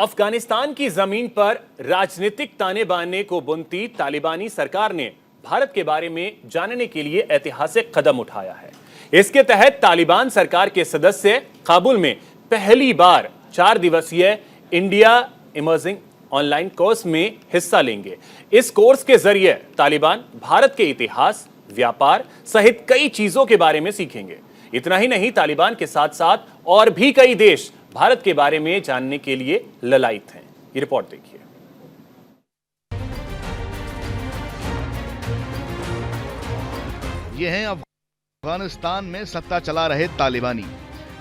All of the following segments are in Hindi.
अफगानिस्तान की जमीन पर राजनीतिक ताने बाने को बुनती तालिबानी सरकार ने भारत के बारे में जानने के लिए ऐतिहासिक कदम उठाया है। इसके तहत तालिबान सरकार के सदस्य काबुल में पहली बार 4 दिवसीय इंडिया इमर्जिंग ऑनलाइन कोर्स में हिस्सा लेंगे। इस कोर्स के जरिए तालिबान भारत के इतिहास, व्यापार सहित कई चीजों के बारे में सीखेंगे। इतना ही नहीं, तालिबान के साथ साथ और भी कई देश भारत के बारे में जानने के लिए ललायत हैं। ये रिपोर्ट देखिए। ये हैं अफगानिस्तान में सत्ता चला रहे तालिबानी।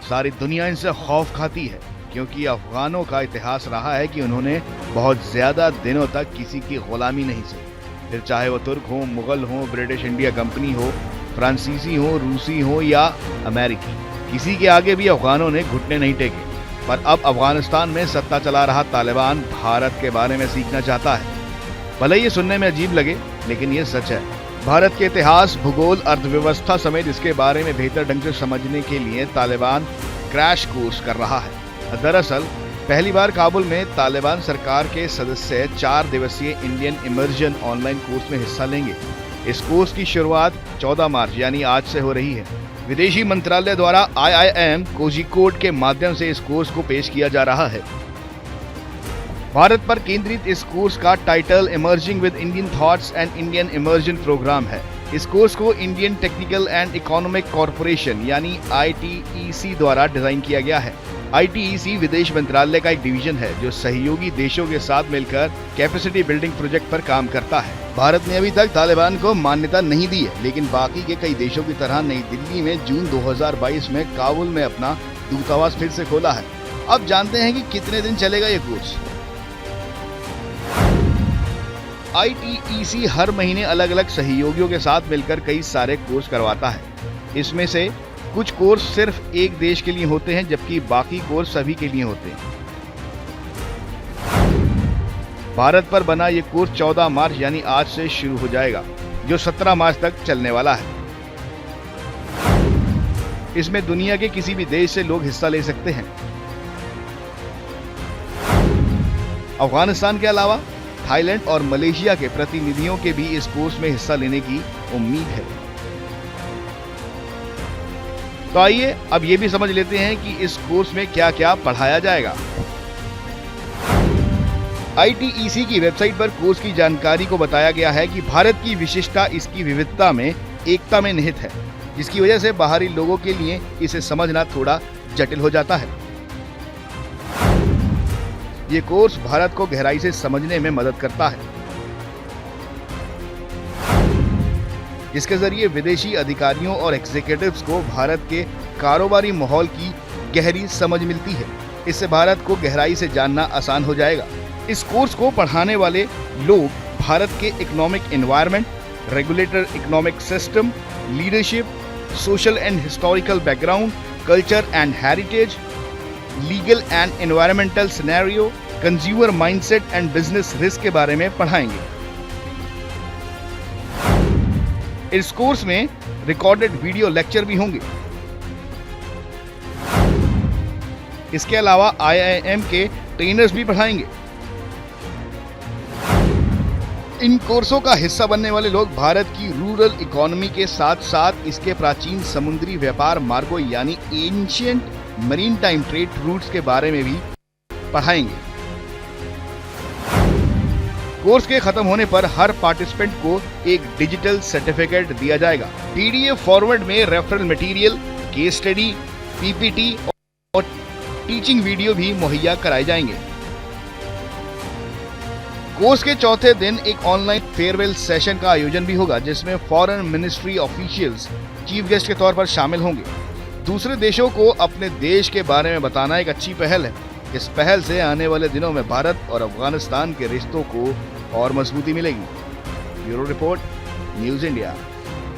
सारी दुनिया इनसे खौफ खाती है क्योंकि अफगानों का इतिहास रहा है कि उन्होंने बहुत ज्यादा दिनों तक किसी की गुलामी नहीं सही। फिर चाहे वो तुर्क हो, मुगल हो, ब्रिटिश इंडिया कंपनी हो, फ्रांसीसी हो, रूसी हो या अमेरिकी, किसी के आगे भी अफगानों ने घुटने नहीं टेके। पर अब अफगानिस्तान में सत्ता चला रहा तालिबान भारत के बारे में सीखना चाहता है। भले ये सुनने में अजीब लगे, लेकिन ये सच है। भारत के इतिहास, भूगोल, अर्थव्यवस्था समेत इसके बारे में बेहतर ढंग से समझने के लिए तालिबान क्रैश कोर्स कर रहा है। दरअसल पहली बार काबुल में तालिबान सरकार के सदस्य 4 दिवसीय इंडियन इमर्जन ऑनलाइन कोर्स में हिस्सा लेंगे। इस कोर्स की शुरुआत 14 मार्च यानी आज से हो रही है। विदेशी मंत्रालय द्वारा IIM कोझिकोड के माध्यम से इस कोर्स को पेश किया जा रहा है। भारत पर केंद्रित इस कोर्स का title emerging with Indian thoughts and Indian emergence programme है। इस कोर्स को Indian technical and economic corporation यानी ITEC द्वारा डिजाइन किया गया है। ITEC विदेश मंत्रालय का एक डिवीजन है जो सहयोगी देशों के साथ मिलकर कैपेसिटी बिल्डिंग प्रोजेक्ट पर काम करता है। भारत ने अभी तक तालिबान को मान्यता नहीं दी है, लेकिन बाकी के कई देशों की तरह नई दिल्ली में जून 2022 में काबुल में अपना दूतावास फिर से खोला है। अब जानते हैं कि कितने दिन चलेगा ये कोर्स। ITEC हर महीने अलग अलग सहयोगियों के साथ मिलकर कई सारे कोर्स करवाता है। इसमें से कुछ कोर्स सिर्फ एक देश के लिए होते हैं, जबकि बाकी कोर्स सभी के लिए होते हैं। भारत पर बना ये कोर्स 14 मार्च यानी आज से शुरू हो जाएगा, जो 17 मार्च तक चलने वाला है। इसमें दुनिया के किसी भी देश से लोग हिस्सा ले सकते हैं। अफगानिस्तान के अलावा थाईलैंड और मलेशिया के प्रतिनिधियों के भी इस कोर्स में हिस्सा लेने की उम्मीद है। तो आइए अब ये भी समझ लेते हैं कि इस कोर्स में क्या क्या पढ़ाया जाएगा। ITEC की वेबसाइट पर कोर्स की जानकारी को बताया गया है कि भारत की विशिष्टता इसकी विविधता में एकता में निहित है, जिसकी वजह से बाहरी लोगों के लिए इसे समझना थोड़ा जटिल हो जाता है। ये कोर्स भारत को गहराई से समझने में मदद करता है, जिसके जरिए विदेशी अधिकारियों और एग्जीक्यूटिव्स को भारत के कारोबारी माहौल की गहरी समझ मिलती है। इससे भारत को गहराई से जानना आसान हो जाएगा। इस कोर्स को पढ़ाने वाले लोग भारत के economic environment, regulator economic system, leadership, social and historical background, culture and heritage, legal and environmental scenario, consumer mindset and business risk के बारे में पढ़ाएंगे। इस कोर्स में रिकॉर्डेड वीडियो लेक्चर भी होंगे। इसके अलावा IIM के ट्रेनर्स भी पढ़ाएंगे। इन कोर्सों का हिस्सा बनने वाले लोग भारत की रूरल इकोनॉमी के साथ साथ इसके प्राचीन समुद्री व्यापार मार्गों यानी ancient marine time trade routes के बारे में भी पढ़ाएंगे। कोर्स के खत्म होने पर हर पार्टिसिपेंट को एक डिजिटल सर्टिफिकेट दिया जाएगा। PDF फॉर्मेट में referral material, case study, PPT और टीचिंग वीडियो भी मुहैया कराए जाएंगे। कोर्स के चौथे दिन एक ऑनलाइन फेयरवेल सेशन का आयोजन भी होगा, जिसमें foreign ministry officials chief guest के तौर पर शामिल होंगे। दूसरे देशों को अपने देश के बारे में बताना एक अच्छी पहल है। इस पहल से आने वाले दिनों में भारत और अफगानिस्तान के रिश्तों को और मजबूती मिलेगी। Bureau report, news India.